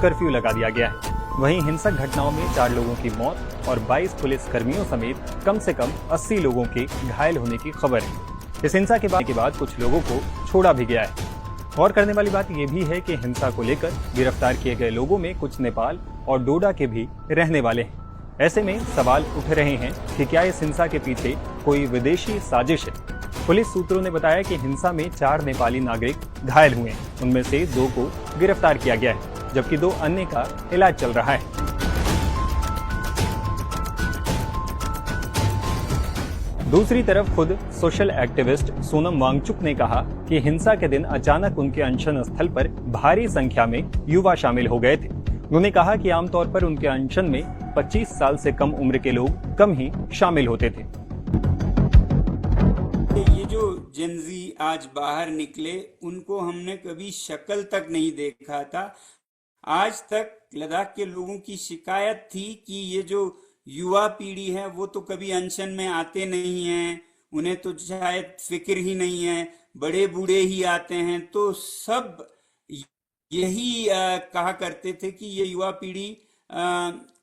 Curfew लगा दिया गया है। वहीं हिंसक घटनाओं में 4 लोगों की मौत और 22 पुलिस कर्मियों समेत कम से कम 80 लोगों के घायल होने की खबर है। इस हिंसा के बाद कुछ लोगों को छोड़ा भी गया है। गौर करने वाली बात यह भी है कि हिंसा को लेकर गिरफ्तार किए गए लोगों में कुछ नेपाल और डोडा के भी रहने वाले हैं। ऐसे में सवाल उठ रहे हैं कि क्या इस हिंसा के पीछे कोई विदेशी साजिश है। पुलिस सूत्रों ने बताया कि हिंसा में 4 नेपाली नागरिक घायल हुए हैं। उनमें से 2 को गिरफ्तार किया गया है, जबकि 2 अन्य का इलाज चल रहा है। दूसरी तरफ खुद सोशल एक्टिविस्ट सोनम वांगचुक ने कहा कि हिंसा के दिन अचानक उनके अनशन स्थल पर भारी संख्या में युवा शामिल हो गए थे। उन्होंने कहा कि आमतौर पर उनके अनशन में 25 साल से कम उम्र के लोग कम ही शामिल होते थे। ये जो जेनजी आज बाहर निकले, उनको हमने कभी शक्ल तक नहीं देखा था। आज तक लद्दाख के लोगों की शिकायत थी कि ये जो युवा पीढ़ी है वो तो कभी अनशन में आते नहीं हैं, उन्हें तो शायद फिक्र ही नहीं है, बड़े बूढ़े ही आते हैं। तो सब यही कहा करते थे कि ये युवा पीढ़ी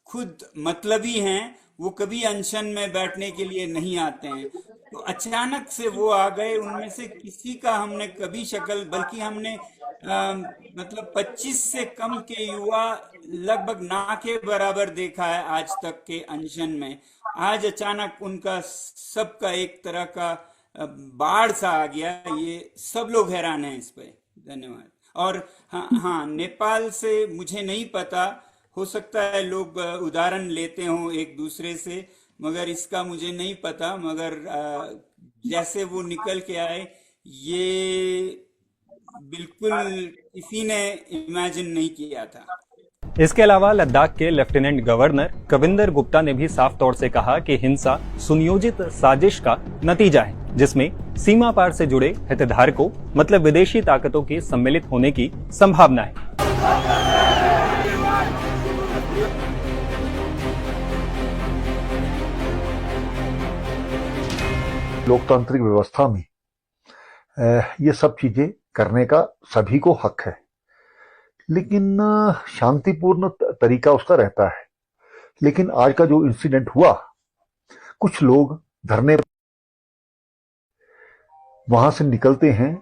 खुद मतलबी हैं, वो कभी अनशन में बैठने के लिए नहीं आते हैं। तो अचानक से वो आ गए, उनमें से किसी का हमने कभी शक्ल, बल्कि हमने मतलब 25 से कम के युवा लगभग ना के बराबर देखा है आज तक के अनशन में। आज अचानक उनका सबका एक तरह का बाढ़ सा आ गया। ये सब लोग हैरान हैं इस पे। धन्यवाद। और हाँ, नेपाल से मुझे नहीं पता, हो सकता है लोग उदाहरण लेते हों एक दूसरे से, मगर इसका मुझे नहीं पता। मगर जैसे वो निकल के आए, ये बिल्कुल किसी ने इमेजिन नहीं किया था। इसके अलावा लद्दाख के लेफ्टिनेंट गवर्नर कविंदर गुप्ता ने भी साफ तौर से कहा कि हिंसा सुनियोजित साजिश का नतीजा है, जिसमें सीमा पार से जुड़े हितधारकों मतलब विदेशी ताकतों के सम्मिलित होने की संभावना है। लोकतांत्रिक व्यवस्था में ये सब चीजें करने का सभी को हक है, लेकिन शांतिपूर्ण तरीका उसका रहता है। लेकिन आज का जो इंसिडेंट हुआ, कुछ लोग धरने वहां से निकलते हैं